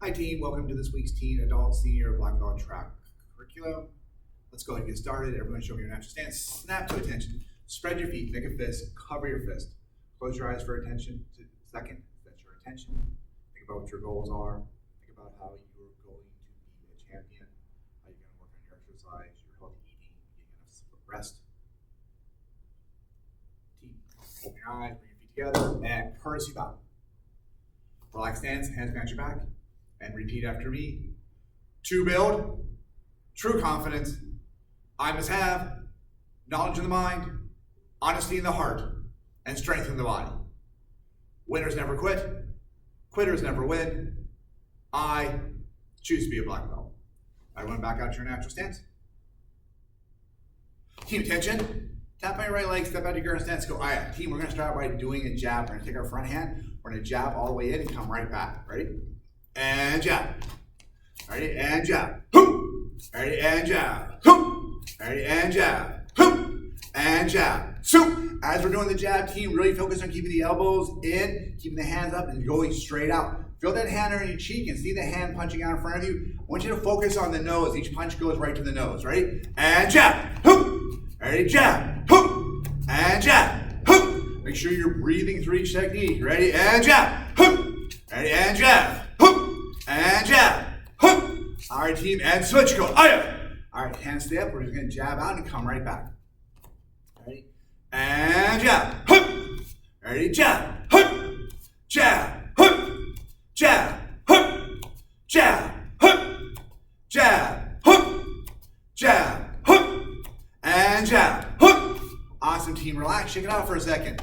Hi team, welcome to this week's Teen, Adult, Senior, Black Belt Track curriculum. Let's go ahead and get started. Everyone show me your natural stance. Snap to attention. Spread your feet, make a fist, cover your fist. Close your eyes for attention. Second, that's your attention. Think about what your goals are. Think about how you're going to be a champion, how you're going to work on your exercise, your healthy eating, getting enough rest. Team, open your eyes, bring your feet together, and courtesy bow. Relax stance, hands behind your back. And repeat after me. To build true confidence, I must have knowledge in the mind, honesty in the heart, and strength in the body. Winners never quit. Quitters never win. I choose to be a black belt. Everyone back out to your natural stance. Team attention. Tap on your right leg, step out to your stance, go aye. Team, we're going to start by doing a jab. We're going to take our front hand, we're going to jab all the way in and come right back. Ready? And jab. Ready? And jab. Hoop. Ready? And jab. Hoop. Ready? And jab. Hoop. And jab. So, as we're doing the jab, team, really focus on keeping the elbows in, keeping the hands up, and going straight out. Feel that hand on your cheek and see the hand punching out in front of you. I want you to focus on the nose. Each punch goes right to the nose. Ready? And jab. Hoop. Ready? Jab. Hoop. And jab. Hoop. Make sure you're breathing through each technique. Ready? And jab. Hoop. Ready? And jab. And jab. Hoop. All right, team, and switch. Go. All right, hand stay up. We're just going to jab out and come right back. Ready? And jab. Hoop. Ready? Jab. Hoop. Jab. Hoop. Jab. Hoop. Jab. Hoop. Jab. Hoop. Jab. Hoop. And jab. Hoop. Awesome, team. Relax. Shake it out for a second.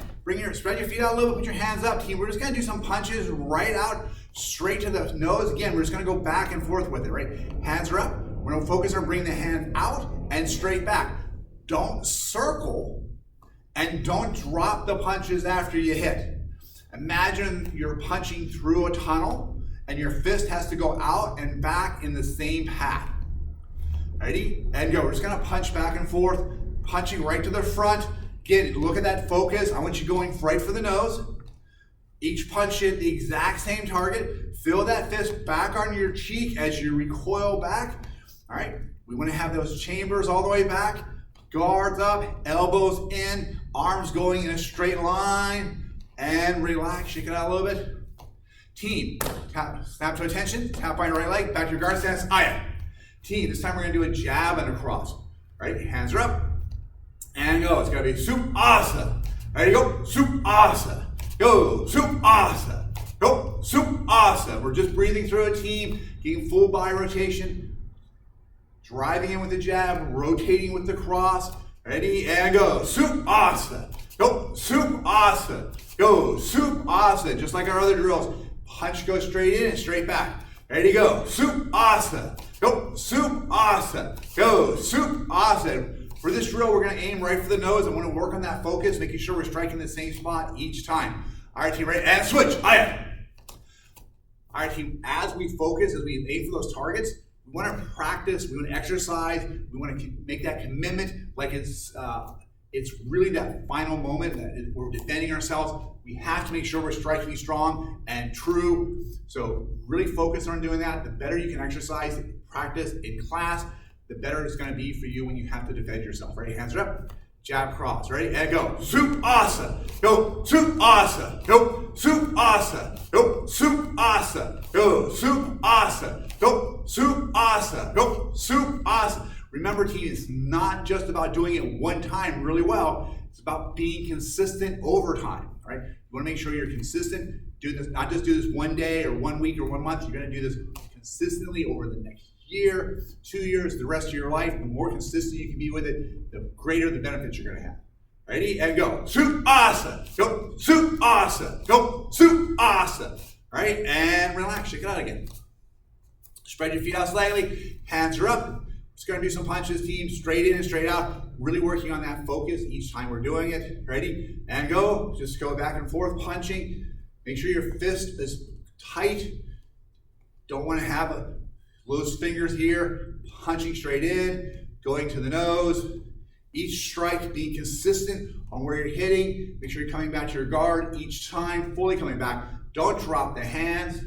Spread your feet out a little bit. Put your hands up, team. We're just going to do some punches right out. Straight to the nose. Again, we're just going to go back and forth with it, right? Hands are up. We're going to focus on bringing the hand out and straight back. Don't circle and don't drop the punches after you hit. Imagine you're punching through a tunnel and your fist has to go out and back in the same path. Ready? And go. We're just going to punch back and forth, punching right to the front. Again, look at that focus. I want you going right for the nose. Each punch hit the exact same target. Feel that fist back on your cheek as you recoil back. All right, we want to have those chambers all the way back. Guards up, elbows in, arms going in a straight line. And relax, shake it out a little bit. Team, snap to attention, tap on your right leg, back to your guard stance, aye. Team, this time we're going to do a jab and a cross. All right, hands are up. And go, it's going to be Supasa. Ready, go, Supasa. Go, Supasa. Go, Supasa. We're just breathing through a team, getting full body rotation, driving in with the jab, rotating with the cross. Ready, and go, Supasa. Go, Supasa. Go, Supasa. Just like our other drills. Punch goes straight in and straight back. Ready, go, Supasa. Go, Supasa. Go, Supasa. For this drill, we're going to aim right for the nose. I want to work on that focus, making sure we're striking the same spot each time. All right, team, ready? And switch. Aye. All right, team, as we focus, as we aim for those targets, we want to practice, we want to exercise, we want to make that commitment like it's really that final moment that we're defending ourselves. We have to make sure we're striking strong and true. So really focus on doing that. The better you can exercise, practice in class, the better it's going to be for you when you have to defend yourself. Ready? Hands are up. Jab, cross. Ready? And go. Supasa. Go. Supasa. Go. Supasa. Go. Supasa. Go. Supasa. Go. Supasa. Go. Supasa. Remember, team, it's not just about doing it one time really well. It's about being consistent over time. Right? You want to make sure you're consistent. Do this, not just do this one day or 1 week or 1 month. You're going to do this consistently over the next year, 2 years, the rest of your life. The more consistent you can be with it, the greater the benefits you're going to have. Ready? And go. Supasa. Go. Supasa. Go. Supasa. All right? And relax. Shake it out again. Spread your feet out slightly. Hands are up. Just going to do some punches, team. Straight in and straight out. Really working on that focus each time we're doing it. Ready? And go. Just go back and forth, punching. Make sure your fist is tight. Don't want to have loose fingers here. Punching straight in. Going to the nose. Each strike being consistent on where you're hitting. Make sure you're coming back to your guard each time. Fully coming back. Don't drop the hands.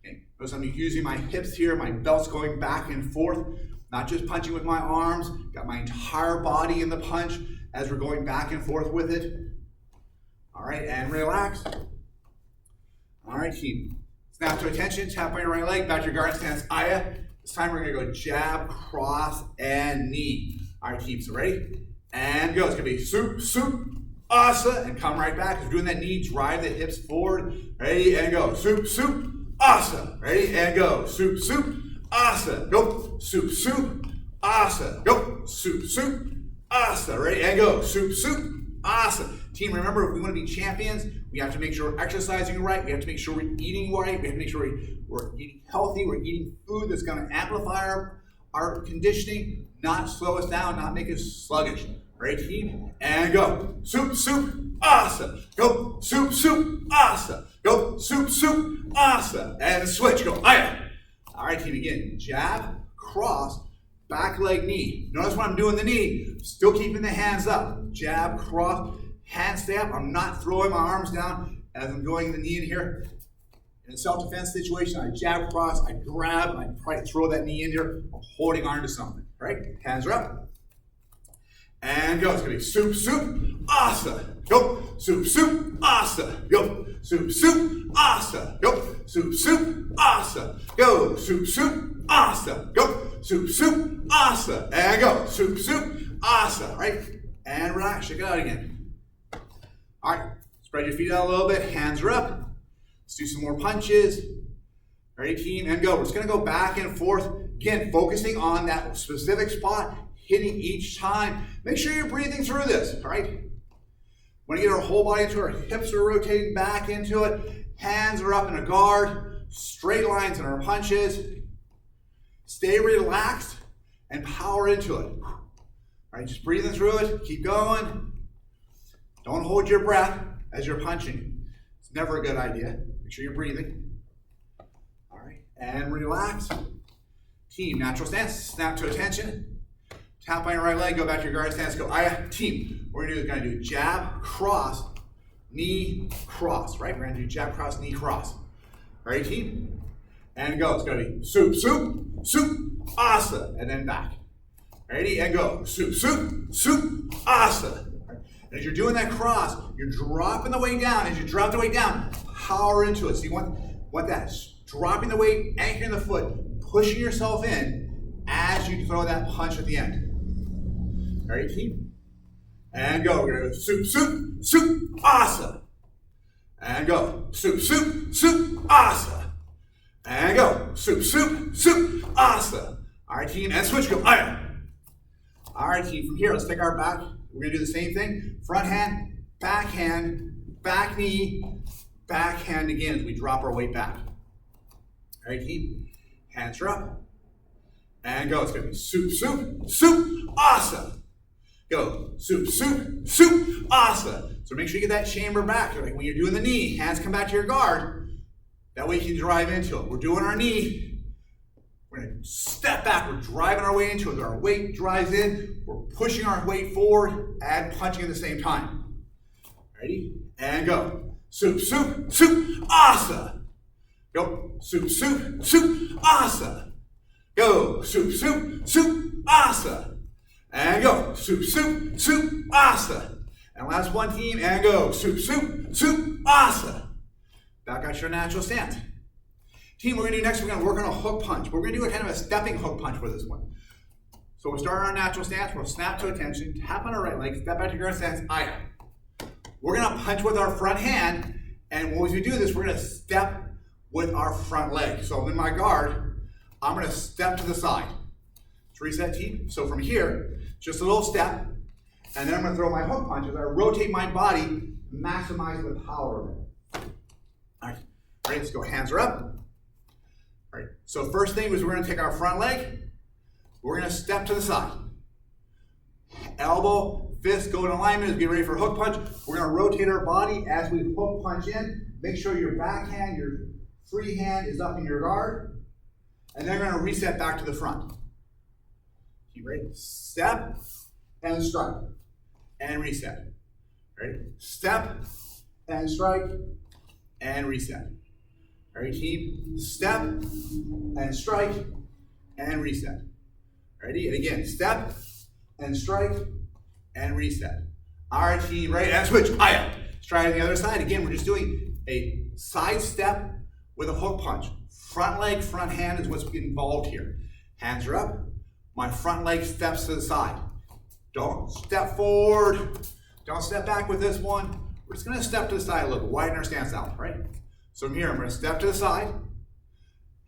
Okay. Notice I'm using my hips here, my belt's going back and forth, not just punching with my arms, got my entire body in the punch as we're going back and forth with it. All right, and relax. All right, team. Snap to attention, tap on your right leg, back to your guard stance, Aya. This time we're gonna go jab, cross, and knee. All right, team, so ready? And go, it's gonna be soup, soup, asa, and come right back. As we're doing that knee, drive the hips forward. Ready, and go, soup, soup, asa. Ready, and go, soup, soup, asa. Go, soup, soup, asa. Go, soup, soup, asa. Ready, and go, soup, soup, asa. Team, remember, if we want to be champions, we have to make sure we're exercising right. We have to make sure we're eating right. We have to make sure we're eating healthy. We're eating food that's going to amplify our conditioning, not slow us down, not make us sluggish. Ready, team? And go. Soup, soup, asa. Go. Soup, soup, asa. Go. Soup, soup, asa. And switch. Go. Aya. All right, team, again. Jab, cross, back leg, knee. Notice when I'm doing the knee, still keeping the hands up. Jab, cross, hand stay up. I'm not throwing my arms down as I'm going the knee in here. In a self-defense situation, I jab, cross, I grab, and I try to throw that knee in here, holding on to something. Right? Hands are up. And go. It's going to be soup, soup, asa. Go. Soup, soup, asa. Go. Soup, soup, asa. Go. Soup, soup, asa. Go. Soup, soup, asa. Go. Soup, soup, asa. And go. Soup, soup, asa. Right? And relax. Check it out again. All right, spread your feet out a little bit, hands are up. Let's do some more punches. Ready, team, and go. We're just gonna go back and forth. Again, focusing on that specific spot, hitting each time. Make sure you're breathing through this, all right? Want to get our whole body into our hips are rotating back into it. Hands are up in a guard, straight lines in our punches. Stay relaxed and power into it. All right, just breathing through it, keep going. Don't hold your breath as you're punching. It's never a good idea. Make sure you're breathing. All right, and relax. Team, natural stance, snap to attention. Tap on your right leg, go back to your guard stance, go Aya. Team, what we're gonna do jab, cross, knee, cross, right? We're gonna do jab, cross, knee, cross. Ready, team? And go, it's gonna be soup, soup, soup, asa, and then back. Ready, and go, soup, soup, soup, asa. As you're doing that cross, you're dropping the weight down. As you drop the weight down, power into it. So you want that dropping the weight, anchoring the foot, pushing yourself in as you throw that punch at the end. Ready, team? And go. We're gonna go soup, soup, soup, asa. And go. Soup, soup, soup, asa. And go. Soup, soup, soup, asa. All right, team, and switch, go. Aya. All right, team, from here, let's take our back. We're gonna do the same thing. Front hand, back knee, back hand again as we drop our weight back. All right, team. Hands are up. And go. It's gonna be soup, soup, soup, asa. Go. Soup, soup, soup, asa. So make sure you get that chamber back. Like when you're doing the knee, hands come back to your guard. That way you can drive into it. We're doing our knee. We're gonna step back, we're driving our way into it. Our weight drives in, we're pushing our weight forward and punching at the same time. Ready? And go. Soup, soup, soup, asa. Go. Soup, soup, soup, asa. Go. Soup, soup, soup, asa. And go. Soup, soup, soup, asa. And last one, team, and go. Soup, soup, soup, asa. Back out your natural stance. Team, we're gonna do next, we're gonna work on a hook punch. We're gonna do a kind of a stepping hook punch for this one. So we'll start our natural stance, we'll snap to attention, tap on our right leg, step back to your stance, Aya. We're gonna punch with our front hand, and as we do this, we're gonna step with our front leg. So I'm in my guard, I'm gonna step to the side. Let's reset, team. So from here, just a little step, and then I'm gonna throw my hook punch as I rotate my body, maximize the power of it. All right, ready, let's go, hands are up. All right, so first thing is we're gonna take our front leg, we're gonna step to the side. Elbow, fist go in alignment as we get ready for hook punch. We're gonna rotate our body as we hook punch in. Make sure your back hand, your free hand is up in your guard. And then we're gonna reset back to the front. Keep ready, step and strike and reset. Ready? Step and strike and reset. All right, team, step and strike and reset. Ready? And again, step and strike and reset. All right, team, right, and switch, aya. Let's try it on the other side. Again, we're just doing a side step with a hook punch. Front leg, front hand is what's involved here. Hands are up. My front leg steps to the side. Don't step forward. Don't step back with this one. We're just going to step to the side a little, widen our stance out, right? So from here, I'm going to step to the side.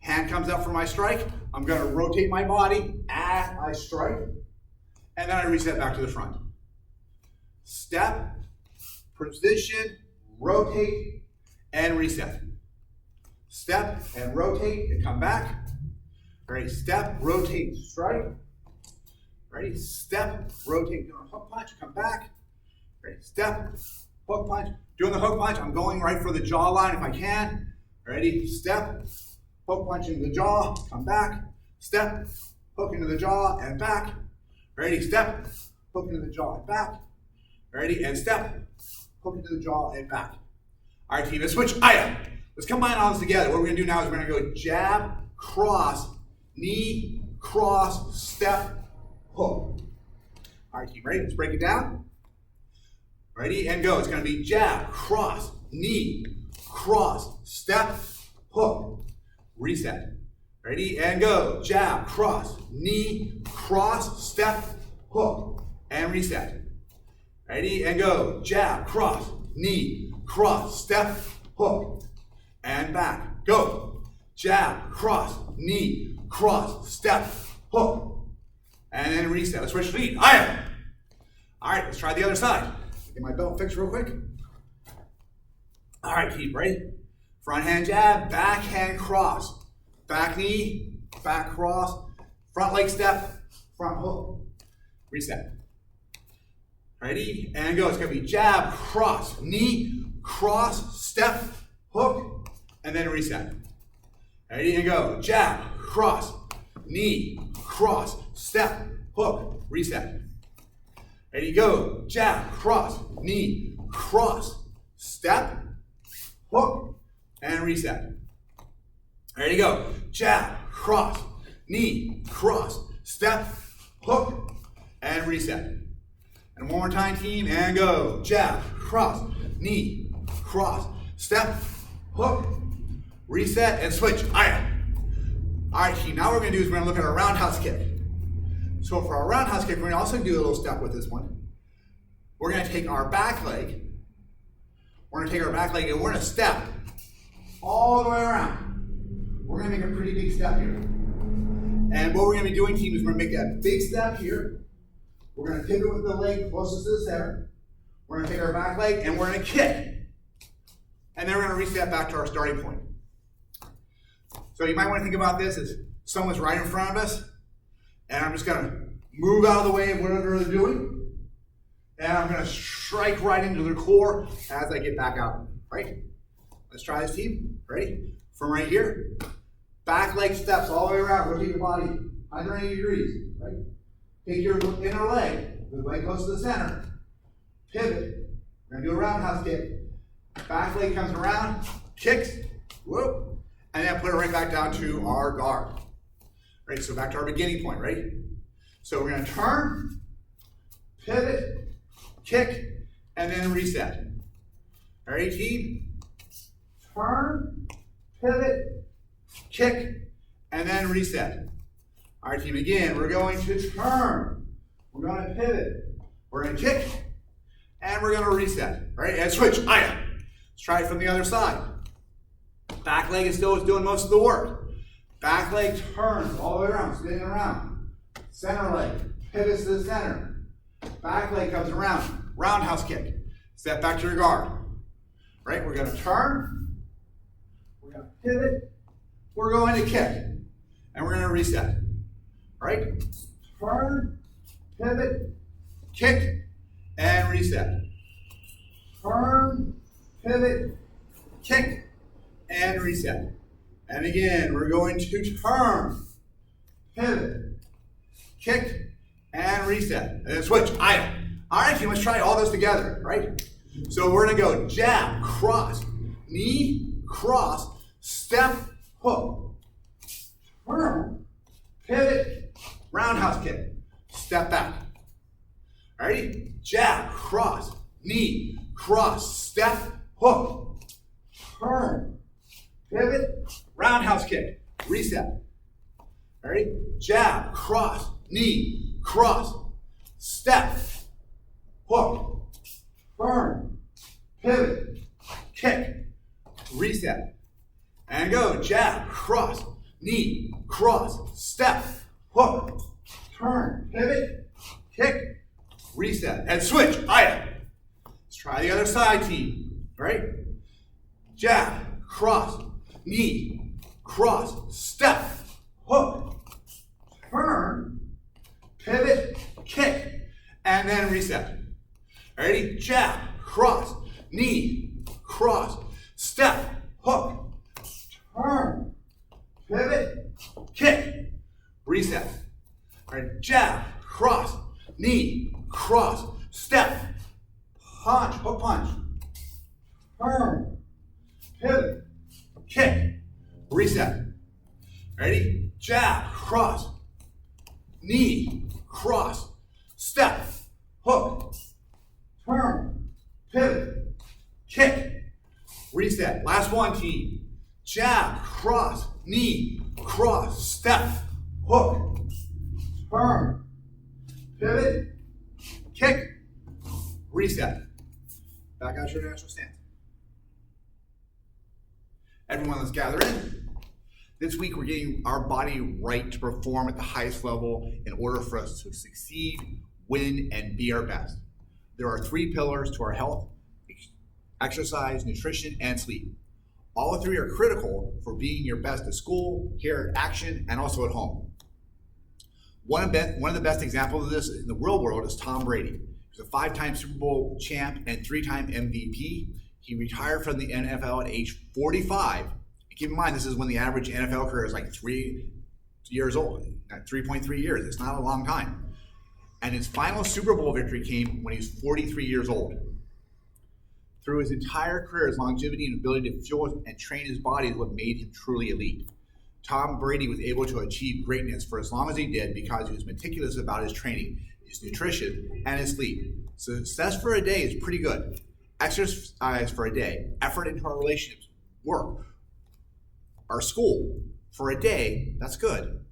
Hand comes up for my strike. I'm going to rotate my body as I strike. And then I reset back to the front. Step, position, rotate, and reset. Step and rotate and come back. Ready? Step, rotate, strike. Ready? Step, rotate, doing a hook punch, come back. Ready? Step, hook punch. Doing the hook punch, I'm going right for the jawline if I can. Ready? Step, hook punch into the jaw, come back. Step, hook into the jaw and back. Ready? Step, hook into the jaw and back. Ready? And step, hook into the jaw and back. All right, team, let's switch. Aya. Let's combine all this together. What we're going to do now is we're going to go jab, cross, knee, cross, step, hook. All right, team, ready? Let's break it down. Ready, and go. It's going to be jab, cross, knee, cross, step, hook. Reset. Ready, and go. Jab, cross, knee, cross, step, hook. And reset. Ready, and go. Jab, cross, knee, cross, step, hook. And back. Go. Jab, cross, knee, cross, step, hook. And then reset. Let's switch feet. Aya. All right, let's try the other side. Get my belt fixed real quick. All right, keep ready. Front hand jab, back hand cross. Back knee, back cross. Front leg step, front hook. Reset. Ready, and go. It's going to be jab, cross, knee, cross, step, hook, and then reset. Ready, and go. Jab, cross, knee, cross, step, hook, reset. Ready, go. Jab, cross, knee, cross, step, hook, and reset. Ready, go. Jab, cross, knee, cross, step, hook, and reset. And one more time, team, and go. Jab, cross, knee, cross, step, hook, reset, and switch. Aya. All right, team, now what we're going to do is we're going to look at our roundhouse kick. So for our roundhouse kick, we're going to also do a little step with this one. We're going to take our back leg. We're going to take our back leg and we're going to step all the way around. We're going to make a pretty big step here. And what we're going to be doing, team, is we're going to make that big step here. We're going to pivot with the leg closest to the center. We're going to take our back leg and we're going to kick. And then we're going to reset back to our starting point. So you might want to think about this as someone's right in front of us, and I'm just going to move out of the way of whatever they're doing, and I'm going to strike right into their core as I get back out. Right? Let's try this, team. Ready? From right here, back leg steps all the way around. Rotate your body 180 degrees. Right? Take your inner leg, the leg close to the center. Pivot. We're going to do a roundhouse kick. Back leg comes around, kicks, whoop, and then put it right back down to our guard. Right, so back to our beginning point, right? So we're going to turn, pivot, kick, and then reset. All right, team? Turn, pivot, kick, and then reset. All right, team, again, we're going to turn, we're going to pivot, we're going to kick, and we're going to reset. Right, and switch. Aya. Let's try it from the other side. Back leg is still doing most of the work. Back leg turns all the way around, spinning around. Center leg pivots to the center. Back leg comes around. Roundhouse kick. Step back to your guard. Right? We're going to turn. We're going to pivot. We're going to kick. And we're going to reset. Right? Turn, pivot, kick, and reset. Turn, pivot, kick, and reset. And again, we're going to turn, pivot, kick, and reset. And then switch. Aya. All right, team, let's try all those together, right? So we're going to go jab, cross, knee, cross, step, hook, turn, pivot, roundhouse kick, step back. Alrighty? Jab, cross, knee, cross, step, hook, turn, pivot, roundhouse kick, reset. Alrighty? Jab, cross, knee, cross, step, hook, turn, pivot, kick, reset. And go, jab, cross, knee, cross, step, hook, turn, pivot, kick, reset. And switch, Aya. Let's try the other side, team. Right? Jab, cross, knee, cross, step, hook, turn, pivot, kick, and then reset. Ready? Jab, cross, knee, cross, step, hook, turn, pivot, kick, reset. Alright, jab, cross, knee, cross, step, punch, hook punch, turn, pivot, kick, reset. Ready? Jab, cross, knee, cross, step, hook, turn, pivot, kick, reset. Last one, team. Jab, cross, knee, cross, step, hook, turn, pivot, kick, reset. Back out your natural stance. Everyone, let's gather in. This week, we're getting our body right to perform at the highest level in order for us to succeed, win, and be our best. There are 3 pillars to our health: exercise, nutrition, and sleep. All 3 are critical for being your best at school, here at Action, and also at home. One of the best examples of this in the real world is Tom Brady. He's a 5-time Super Bowl champ and 3-time MVP. He retired from the NFL at age 45. Keep in mind, this is when the average NFL career is like 3 years old, 3.3 years. It's not a long time. And his final Super Bowl victory came when he was 43 years old. Through his entire career, his longevity and ability to fuel and train his body is what made him truly elite. Tom Brady was able to achieve greatness for as long as he did because he was meticulous about his training, his nutrition, and his sleep. Success for a day is pretty good. Exercise for a day, effort into our relationships, work, our school for a day, that's good.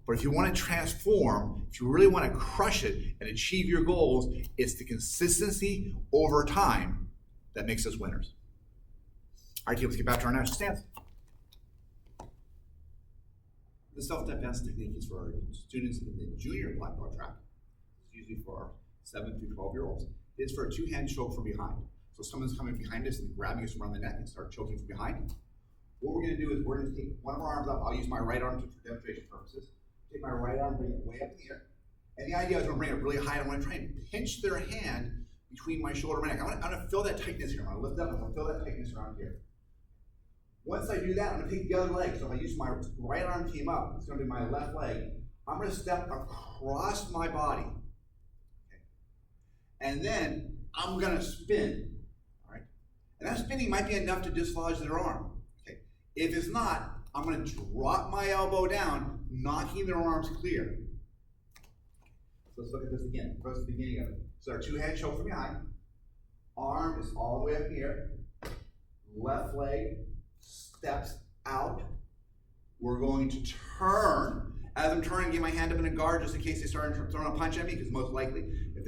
But if you want to transform, if you really want to crush it and achieve your goals, it's the consistency over time that makes us winners. All right, team, let's get back to our natural stance. The self-defense technique is for our students in the junior black belt track. It's usually for our 7 through 12-year-olds. It's for a 2-hand choke from behind. So someone's coming behind us and grabbing us around the neck and start choking from behind. What we're going to do is we're going to take one of our arms up. I'll use my right arm for demonstration purposes. Take my right arm, bring it way up in the air. And the idea is I'm going to bring it really high. I'm going to try and pinch their hand between my shoulder and my neck. I'm going to feel that tightness here. I'm going to lift up and I'm going to feel that tightness around here. Once I do that, I'm going to take the other leg. So if I use my right arm came up, it's going to be my left leg. I'm going to step across my body. Okay. And then I'm going to spin. All right. And that spinning might be enough to dislodge their arm. Okay. If it's not, I'm going to drop my elbow down, knocking their arms clear. So let's look at this again. First, the beginning of it. So our 2-hand choke from behind. Arm is all the way up in the air. Left leg steps out. We're going to turn. As I'm turning, get my hand up in a guard just in case they start throwing a punch at me, because most likely, if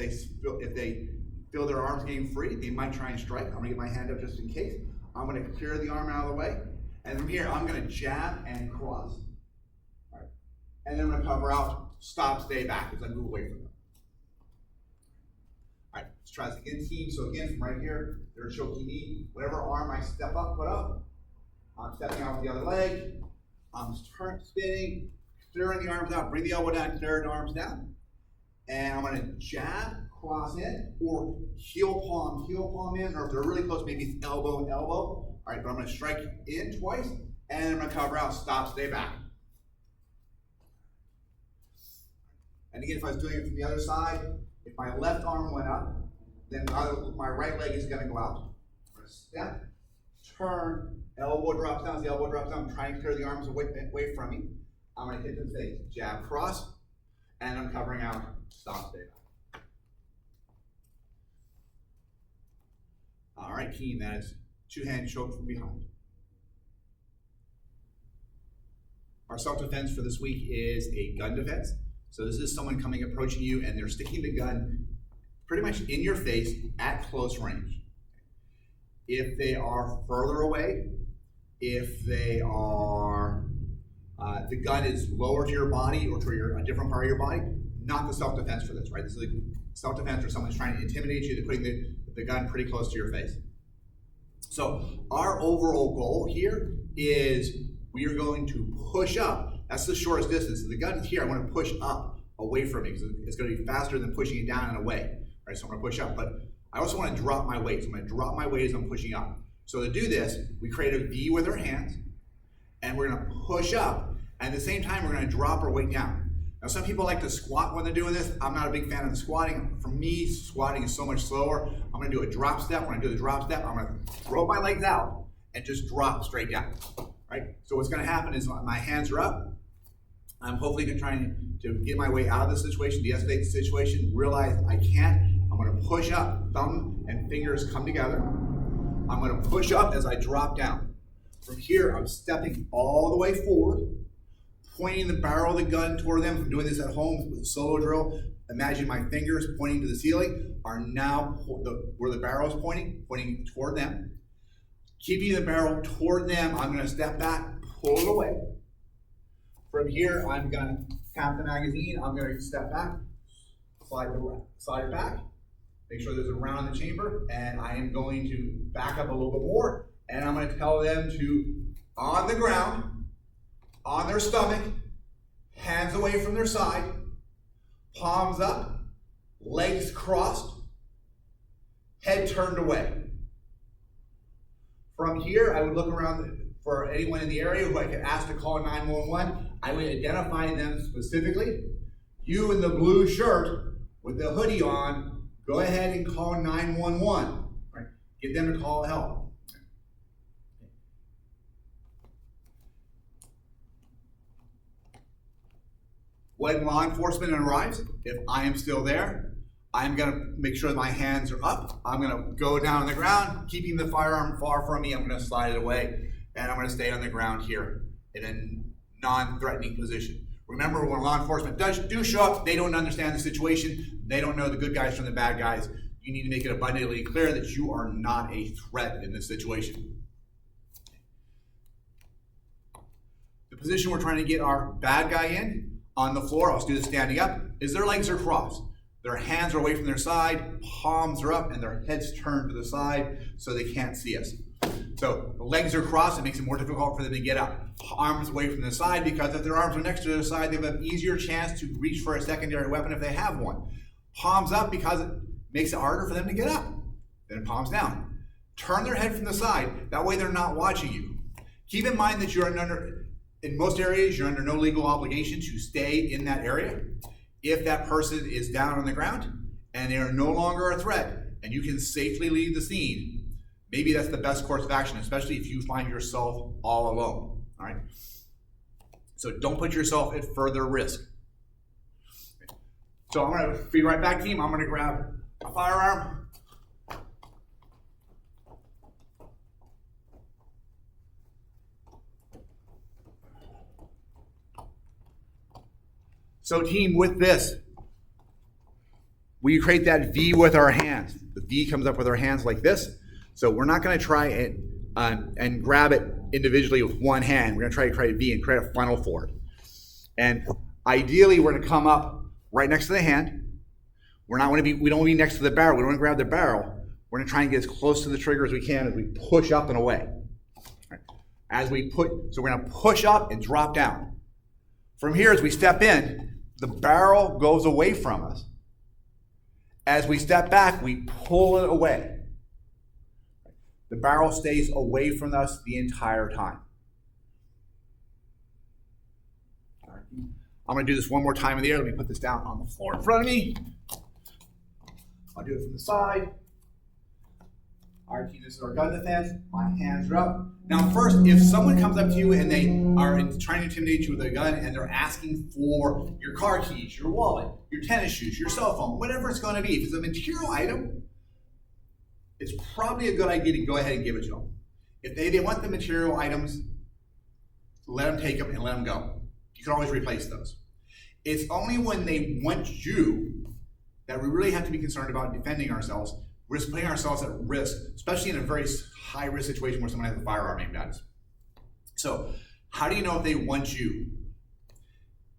they feel their arms getting free, they might try and strike. I'm going to get my hand up just in case. I'm going to clear the arm out of the way. And from here, I'm going to jab and cross. All right. And then I'm going to cover out, stop, stay back as I move away from them. All right, let's try this again, team. So again, from right here, they're choking me. Whatever arm I step up, put up, I'm stepping out with the other leg. I'm spinning, clearing the arms out, bring the elbow down, clear the arms down. And I'm going to jab, cross in, or heel palm in, or if they're really close, maybe it's elbow and elbow. All right, but I'm going to strike in twice, and I'm going to cover out, stop, stay back. And again, if I was doing it from the other side, if my left arm went up, then my right leg is going to go out. I'm going to step, turn, elbow drops down, as the elbow drops down, I'm trying to clear the arms away from me. I'm gonna hit the face, jab, cross, and I'm covering out, stop, stay back. All right, team, that is 2-hand choke from behind. Our self-defense for this week is a gun defense. So this is someone approaching you, and they're sticking the gun pretty much in your face at close range. If they are further away, if they are, the gun is lower to your body or to a different part of your body, not the self-defense for this, right? This is a self-defense where someone's trying to intimidate you, they're putting the gun pretty close to your face. So our overall goal here is we are going to push up. That's the shortest distance. So the gun is here, I want to push up away from me because it's going to be faster than pushing it down and away, right? So I'm going to push up, but I also want to drop my weight. So I'm going to drop my weight as I'm pushing up. So to do this, we create a V with our hands, and we're going to push up. And at the same time, we're going to drop our weight down. Now, some people like to squat when they're doing this. I'm not a big fan of the squatting. For me, squatting is so much slower. I'm going to do a drop step. When I do the drop step, I'm going to throw my legs out and just drop straight down, right? So what's going to happen is my hands are up. I'm hopefully trying to get my way out of the situation, de-escalate the situation, realize I can't. I'm going to push up, thumb and fingers come together. I'm going to push up as I drop down. From here, I'm stepping all the way forward, pointing the barrel of the gun toward them. I'm doing this at home with a solo drill. Imagine my fingers pointing to the ceiling are now where the barrel is pointing toward them. Keeping the barrel toward them, I'm going to step back, pull it away. From here, I'm going to tap the magazine. I'm going to step back, slide it back, make sure there's a round in the chamber, and I am going to back up a little bit more, and I'm going to tell them to, on the ground, on their stomach, hands away from their side, palms up, legs crossed, head turned away. From here, I would look around for anyone in the area who I could ask to call 911. I would identify them specifically. You in the blue shirt with the hoodie on, go ahead and call 911. Right? Get them to call help. When law enforcement arrives, if I am still there, I'm going to make sure that my hands are up. I'm going to go down on the ground, keeping the firearm far from me. I'm going to slide it away, and I'm going to stay on the ground here in a non-threatening position. Remember, when law enforcement do show up, they don't understand the situation. They don't know the good guys from the bad guys. You need to make it abundantly clear that you are not a threat in this situation. The position we're trying to get our bad guy in on the floor, I'll do this standing up, is their legs are crossed. Their hands are away from their side, palms are up, and their heads turned to the side so they can't see us. So the legs are crossed, it makes it more difficult for them to get up. Arms away from the side, because if their arms are next to their side, they have an easier chance to reach for a secondary weapon if they have one. Palms up, because it makes it harder for them to get up. Then palms down. Turn their head from the side, that way they're not watching you. Keep in mind that in most areas, you're under no legal obligation to stay in that area. If that person is down on the ground and they are no longer a threat and you can safely leave the scene, maybe that's the best course of action, especially if you find yourself all alone, all right? So don't put yourself at further risk. So I'm gonna be right back, team. I'm gonna grab a firearm. So team, with this, we create that V with our hands. The V comes up with our hands like this. So we're not gonna try and grab it individually with one hand. We're gonna try to create a V and create a funnel for it. And ideally, we're gonna come up right next to the hand. We don't wanna be next to the barrel. We don't wanna grab the barrel. We're gonna try and get as close to the trigger as we can as we push up and away. Right. So we're gonna push up and drop down. From here, as we step in, the barrel goes away from us. As we step back, we pull it away. The barrel stays away from us the entire time. I'm going to do this one more time in the air. Let me put this down on the floor in front of me. I'll do it from the side. All right, team, this is our gun defense. My hands are up. Now, first, if someone comes up to you and they are trying to intimidate you with a gun and they're asking for your car keys, your wallet, your tennis shoes, your cell phone, whatever it's going to be, if it's a material item, it's probably a good idea to go ahead and give it to them. If they want the material items, let them take them and let them go. You can always replace those. It's only when they want you that we really have to be concerned about defending ourselves, putting ourselves at risk, especially in a very high-risk situation where someone has a firearm aimed at us. So, how do you know if they want you?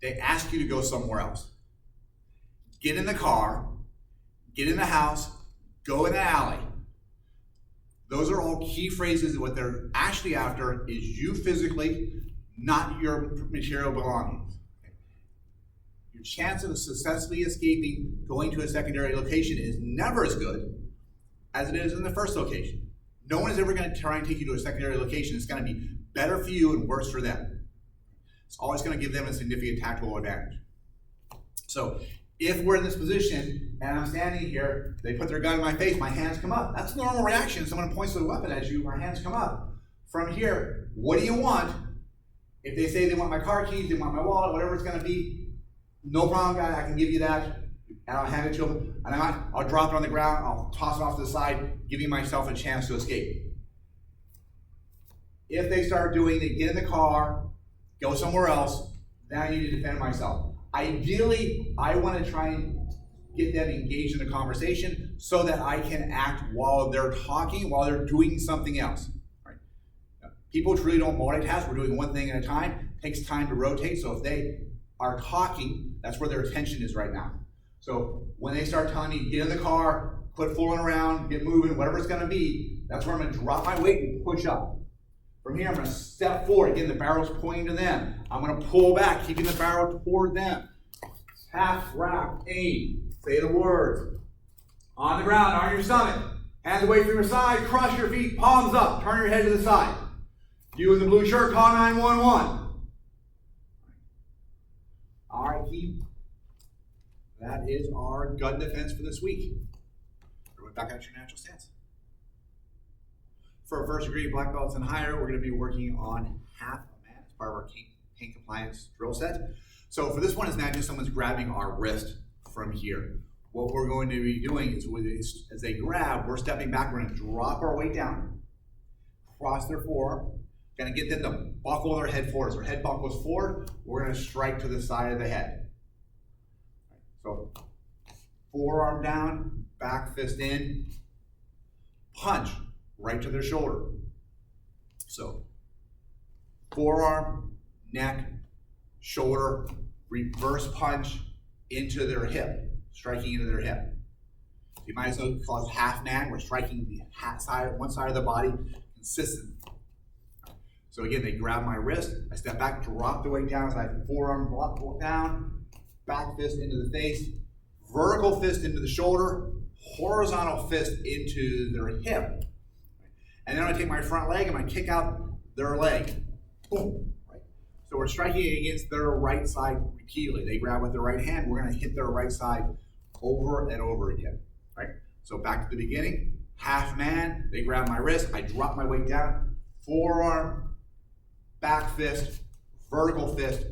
They ask you to go somewhere else. Get in the car, get in the house, go in the alley. Those are all key phrases. What they're actually after is you physically, not your material belongings. Your chance of successfully escaping going to a secondary location is never as good as it is in the first location. No one is ever going to try and take you to a secondary location. It's going to be better for you and worse for them. It's always going to give them a significant tactical advantage. So if we're in this position and I'm standing here, they put their gun in my face, my hands come up. That's a normal reaction. Someone points a weapon at you, my hands come up. From here, what do you want? If they say they want my car keys, they want my wallet, whatever it's going to be, no problem, guy, I can give you that. And I'll hand it to them, and I'll drop it on the ground, I'll toss it off to the side, giving myself a chance to escape. If they start doing it, get in the car, go somewhere else, then I need to defend myself. Ideally, I want to try and get them engaged in a conversation so that I can act while they're talking, while they're doing something else. Right? People truly don't multitask. We're doing one thing at a time. It takes time to rotate, so if they are talking, that's where their attention is right now. So when they start telling me, get in the car, quit fooling around, get moving, whatever it's going to be, that's where I'm going to drop my weight and push up. From here, I'm going to step forward. Again, the barrel's pointing to them. I'm going to pull back, keeping the barrel toward them. Half wrap, aim. Say the words. On the ground, on your stomach. Hands away from your side, cross your feet, palms up, turn your head to the side. You in the blue shirt, call 911. All right, keep. That is our gun defense for this week. Everyone back at your natural stance. For our first degree black belts and higher, we're going to be working on half a man as part of our pain compliance drill set. So for this one, imagine someone's grabbing our wrist from here. What we're going to be doing is, as they grab, we're stepping back. We're going to drop our weight down, cross their forearm, going to get them to buckle their head forward. So our head buckles forward. We're going to strike to the side of the head. So forearm down, back fist in, punch right to their shoulder. So forearm, neck, shoulder, reverse punch into their hip, striking into their hip. You might as well call it half man. We're striking the one side of the body consistently. So again, they grab my wrist, I step back, drop the weight down, so I have forearm down, back fist into the face, vertical fist into the shoulder, horizontal fist into their hip. And then I'm going to take my front leg and I kick out their leg. Boom. Right? So we're striking against their right side repeatedly. They grab with their right hand. We're going to hit their right side over and over again. Right? So back to the beginning. Half man. They grab my wrist. I drop my weight down. Forearm, back fist, vertical fist,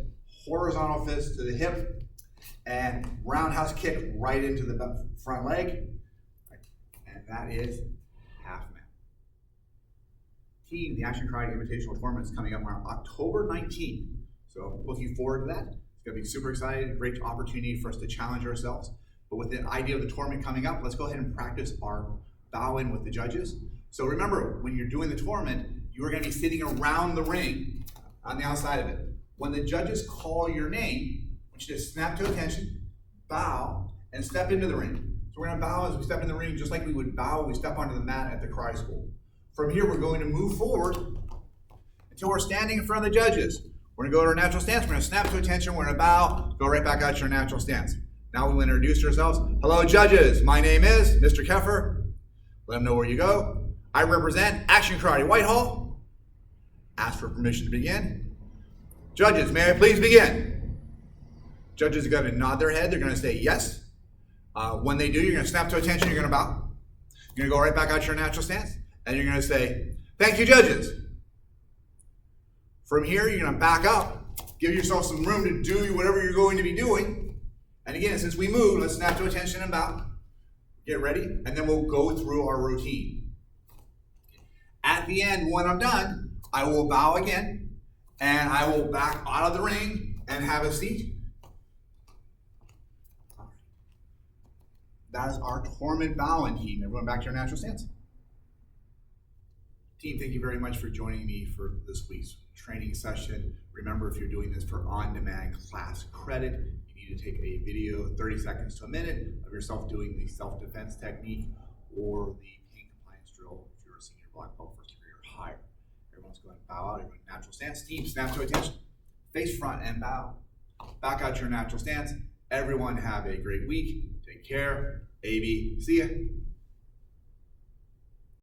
horizontal fist to the hip, and roundhouse kick right into the front leg. And that is half man. Team, the Action Karate Invitational Tournament is coming up on October 19th. So looking forward to that. It's going to be super exciting, great opportunity for us to challenge ourselves. But with the idea of the tournament coming up, let's go ahead and practice our bow-in with the judges. So remember, when you're doing the tournament, you are going to be sitting around the ring on the outside of it. When the judges call your name, I want you to snap to attention, bow, and step into the ring. So we're going to bow as we step in the ring, just like we would bow when we step onto the mat at the karate school. From here, we're going to move forward until we're standing in front of the judges. We're going to go to our natural stance. We're going to snap to attention. We're going to bow, go right back out to your natural stance. Now we'll introduce ourselves. Hello, judges. My name is Mr. Keffer. Let them know where you go. I represent Action Karate Whitehall. Ask for permission to begin. Judges, may I please begin? Judges are going to nod their head. They're going to say yes. When they do, you're going to snap to attention. You're going to bow. You're going to go right back out to your natural stance. and you're gonna say, thank you, judges. From here, you're gonna back up, give yourself some room to do whatever you're going to be doing. And again, since we move, let's snap to attention and bow. Get ready, and then we'll go through our routine. At the end, when I'm done, I will bow again, and I will back out of the ring and have a seat. That is our torment bowing team. Everyone back to your natural stance. Team, thank you very much for joining me for this week's training session. Remember, if you're doing this for on-demand class credit, you need to take a video, 30 seconds to a minute, of yourself doing the self-defense technique or the pain compliance drill if you're a senior black belt, first degree or higher. Everyone's going to bow out, everyone natural stance. Team, snap to attention. Face front and bow. Back out to your natural stance. Everyone have a great week. Take care. AB, see ya.